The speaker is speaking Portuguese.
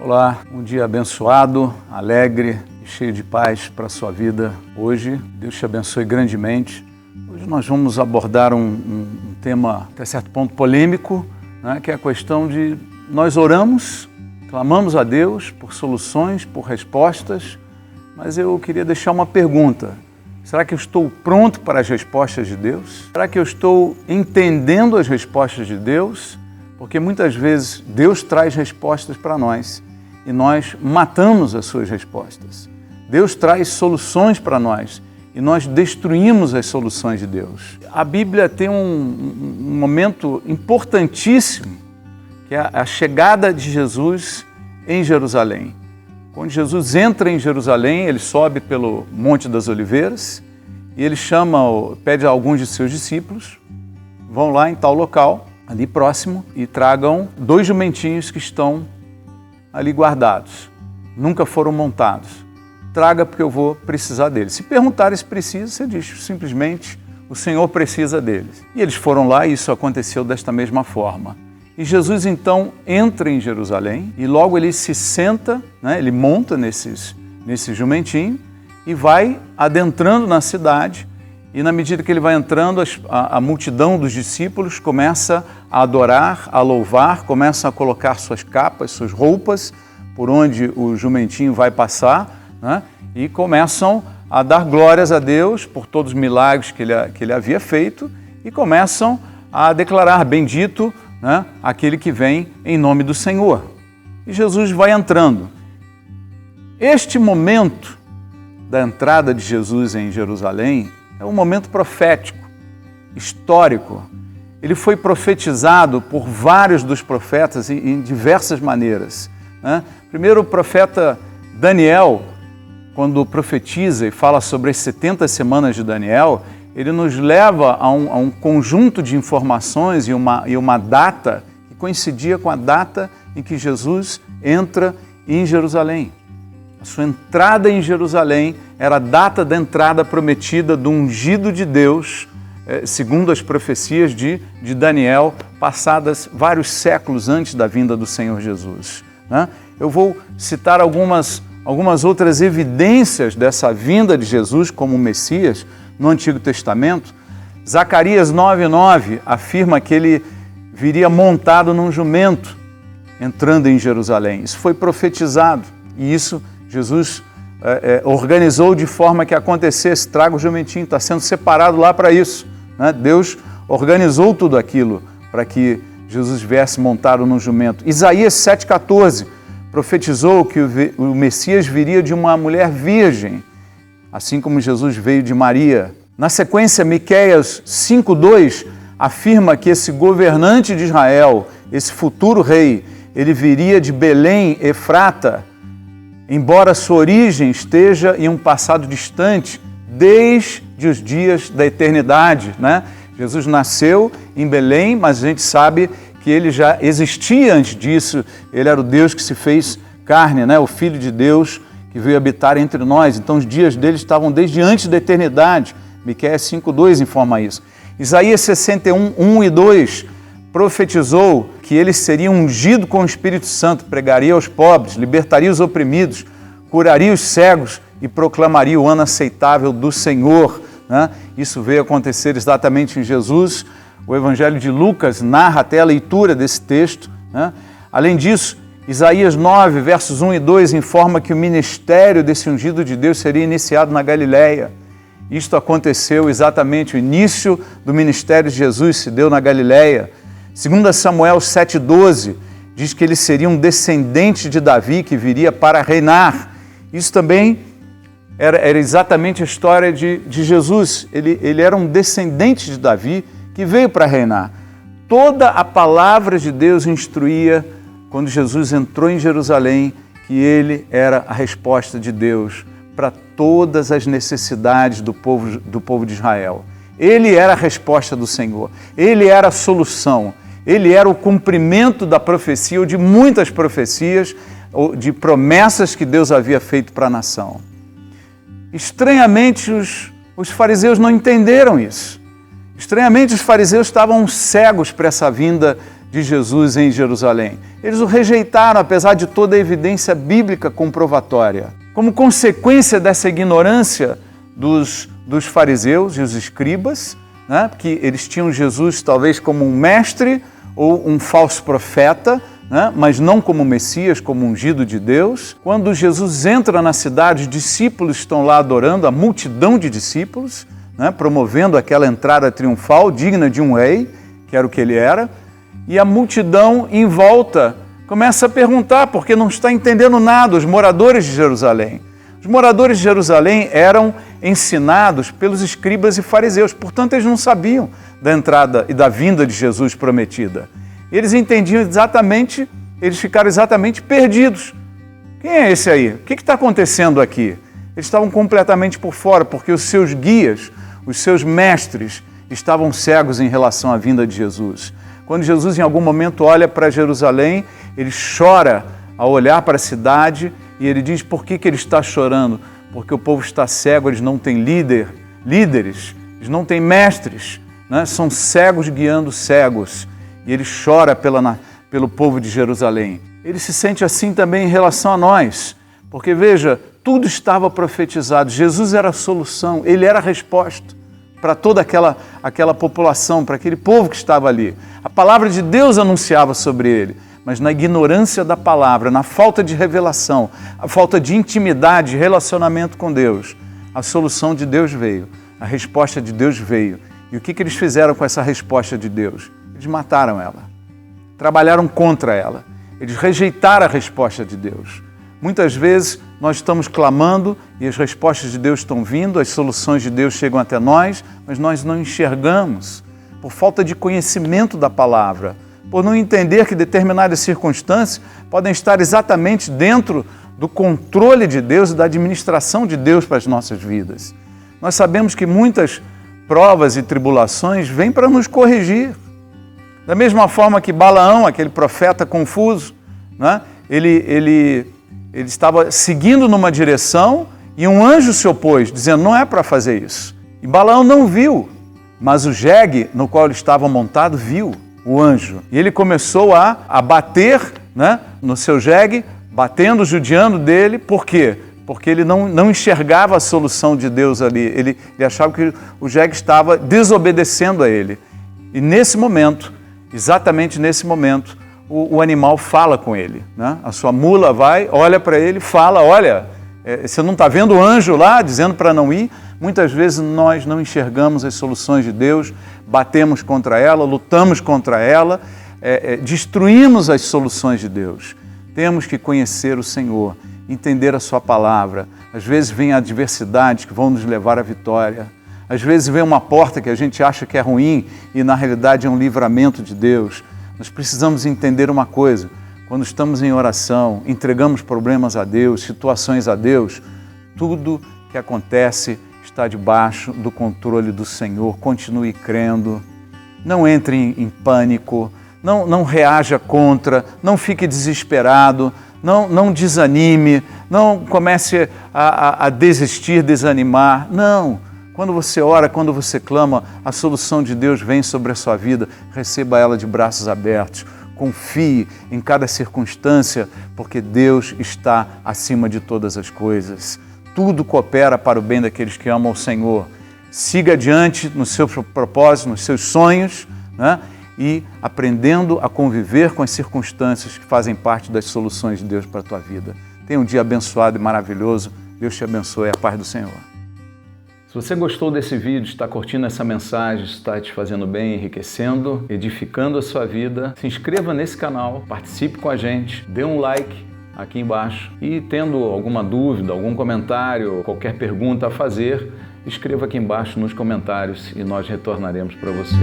Olá, um dia abençoado, alegre e cheio de paz para a sua vida hoje. Deus te abençoe grandemente. Hoje nós vamos abordar um tema até certo ponto polêmico, né, que é a questão de nós oramos, clamamos a Deus por soluções, por respostas, mas eu queria deixar uma pergunta. Será que eu estou pronto para as respostas de Deus? Será que eu estou entendendo as respostas de Deus? Porque muitas vezes Deus traz respostas para nós e nós matamos as suas respostas. Deus traz soluções para nós e nós destruímos as soluções de Deus. A Bíblia tem um momento importantíssimo, que é a chegada de Jesus em Jerusalém. Quando Jesus entra em Jerusalém, ele sobe pelo Monte das Oliveiras e ele pede a alguns de seus discípulos, vão lá em tal local, ali próximo, e tragam 2 jumentinhos que estão ali guardados. Nunca foram montados. Traga porque eu vou precisar deles. Se perguntarem se precisa, você diz simplesmente, o Senhor precisa deles. E eles foram lá e isso aconteceu desta mesma forma. E Jesus então entra em Jerusalém e logo ele se senta, né, ele monta nesse jumentinho e vai adentrando na cidade. E na medida que ele vai entrando, a multidão dos discípulos começa a adorar, a louvar, começa a colocar suas capas, suas roupas, por onde o jumentinho vai passar, né? E começam a dar glórias a Deus por todos os milagres que ele havia feito e começam a declarar bendito, né, aquele que vem em nome do Senhor. E Jesus vai entrando. Este momento da entrada de Jesus em Jerusalém é um momento profético, histórico. Ele foi profetizado por vários dos profetas em diversas maneiras, né? Primeiro, o profeta Daniel, quando profetiza e fala sobre as 70 semanas de Daniel, ele nos leva a um conjunto de informações e uma data que coincidia com a data em que Jesus entra em Jerusalém. A sua entrada em Jerusalém era a data da entrada prometida do ungido de Deus, segundo as profecias de Daniel, passadas vários séculos antes da vinda do Senhor Jesus, né? Eu vou citar algumas outras evidências dessa vinda de Jesus como Messias no Antigo Testamento. Zacarias 9:9 afirma que ele viria montado num jumento, entrando em Jerusalém. Isso foi profetizado e isso Jesus organizou de forma que acontecesse. Traga o jumentinho, está sendo separado lá para isso, né? Deus organizou tudo aquilo para que Jesus viesse montado num jumento. Isaías 7,14 profetizou que o Messias viria de uma mulher virgem, assim como Jesus veio de Maria. Na sequência, Miqueias 5:2 afirma que esse governante de Israel, esse futuro rei, ele viria de Belém, Efrata, embora sua origem esteja em um passado distante, desde os dias da eternidade, né? Jesus nasceu em Belém, mas a gente sabe que ele já existia antes disso. Ele era o Deus que se fez carne, né? O Filho de Deus que veio habitar entre nós. Então os dias dele estavam desde antes da eternidade. Miqueias 5:2 informa isso. Isaías 61:1 e 2 profetizou que ele seria ungido com o Espírito Santo, pregaria aos pobres, libertaria os oprimidos, curaria os cegos e proclamaria o ano aceitável do Senhor, né? Isso veio acontecer exatamente em Jesus. O Evangelho de Lucas narra até a leitura desse texto, né? Além disso, Isaías 9, versos 1 e 2 informa que o ministério desse ungido de Deus seria iniciado na Galileia. Isto aconteceu exatamente, o início do ministério de Jesus se deu na Galileia. 2 Samuel 7,12 diz que ele seria um descendente de Davi que viria para reinar. Isso também era exatamente a história de Jesus. Ele era um descendente de Davi que veio para reinar. Toda a palavra de Deus instruía, quando Jesus entrou em Jerusalém, que ele era a resposta de Deus para todas as necessidades do povo de Israel. Ele era a resposta do Senhor, ele era a solução, ele era o cumprimento da profecia, ou de muitas profecias, ou de promessas que Deus havia feito para a nação. Estranhamente, os fariseus não entenderam isso. Estranhamente, os fariseus estavam cegos para essa vinda de Jesus em Jerusalém. Eles o rejeitaram, apesar de toda a evidência bíblica comprovatória. Como consequência dessa ignorância dos fariseus e os escribas, né, que eles tinham Jesus talvez como um mestre ou um falso profeta, né, mas não como Messias, como ungido de Deus. Quando Jesus entra na cidade, os discípulos estão lá adorando, a multidão de discípulos, né, promovendo aquela entrada triunfal digna de um rei, que era o que ele era, e a multidão em volta começa a perguntar, porque não está entendendo nada, os moradores de Jerusalém. Os moradores de Jerusalém eram ensinados pelos escribas e fariseus, portanto eles não sabiam da entrada e da vinda de Jesus prometida. Eles entendiam exatamente, eles ficaram exatamente perdidos. Quem é esse aí? O que está acontecendo aqui? Eles estavam completamente por fora, porque os seus guias, os seus mestres, estavam cegos em relação à vinda de Jesus. Quando Jesus em algum momento olha para Jerusalém, ele chora ao olhar para a cidade e ele diz por que ele está chorando? Porque o povo está cego, eles não têm líderes, eles não têm mestres, né? São cegos guiando cegos. E ele chora pelo povo de Jerusalém. Ele se sente assim também em relação a nós, porque veja, tudo estava profetizado, Jesus era a solução, ele era a resposta para toda aquela população, para aquele povo que estava ali. A palavra de Deus anunciava sobre ele, mas na ignorância da palavra, na falta de revelação, a falta de intimidade, relacionamento com Deus, a solução de Deus veio, a resposta de Deus veio. E o que eles fizeram com essa resposta de Deus? Eles mataram ela, trabalharam contra ela, eles rejeitaram a resposta de Deus. Muitas vezes nós estamos clamando e as respostas de Deus estão vindo, as soluções de Deus chegam até nós, mas nós não enxergamos por falta de conhecimento da palavra, por não entender que determinadas circunstâncias podem estar exatamente dentro do controle de Deus e da administração de Deus para as nossas vidas. Nós sabemos que muitas provas e tribulações vêm para nos corrigir. Da mesma forma que Balaão, aquele profeta confuso, né? Ele estava seguindo numa direção e um anjo se opôs, dizendo, não é para fazer isso. E Balaão não viu, mas o jegue no qual ele estava montado viu o anjo. E ele começou a bater, né, no seu jegue, batendo, judiando dele. Por quê? Porque ele não enxergava a solução de Deus ali. Ele achava que o jegue estava desobedecendo a ele. E nesse momento, exatamente nesse momento, o animal fala com ele, né? A sua mula vai, olha para ele, fala, olha, você não está vendo o anjo lá dizendo para não ir? Muitas vezes nós não enxergamos as soluções de Deus, batemos contra ela, lutamos contra ela, destruímos as soluções de Deus. Temos que conhecer o Senhor, entender a sua palavra. Às vezes vem adversidades que vão nos levar à vitória. Às vezes vem uma porta que a gente acha que é ruim e na realidade é um livramento de Deus. Nós precisamos entender uma coisa, quando estamos em oração, entregamos problemas a Deus, situações a Deus, tudo que acontece está debaixo do controle do Senhor. Continue crendo, não entre em pânico, não reaja contra, não fique desesperado, não desanime, não comece a desistir, desanimar, não. Quando você ora, quando você clama, a solução de Deus vem sobre a sua vida, receba ela de braços abertos. Confie em cada circunstância, porque Deus está acima de todas as coisas. Tudo coopera para o bem daqueles que amam o Senhor. Siga adiante no seu propósito, nos seus sonhos, né? E aprendendo a conviver com as circunstâncias que fazem parte das soluções de Deus para a tua vida. Tenha um dia abençoado e maravilhoso. Deus te abençoe. A paz do Senhor. Se você gostou desse vídeo, está curtindo essa mensagem, está te fazendo bem, enriquecendo, edificando a sua vida, se inscreva nesse canal, participe com a gente, dê um like aqui embaixo e tendo alguma dúvida, algum comentário, qualquer pergunta a fazer, escreva aqui embaixo nos comentários e nós retornaremos para você.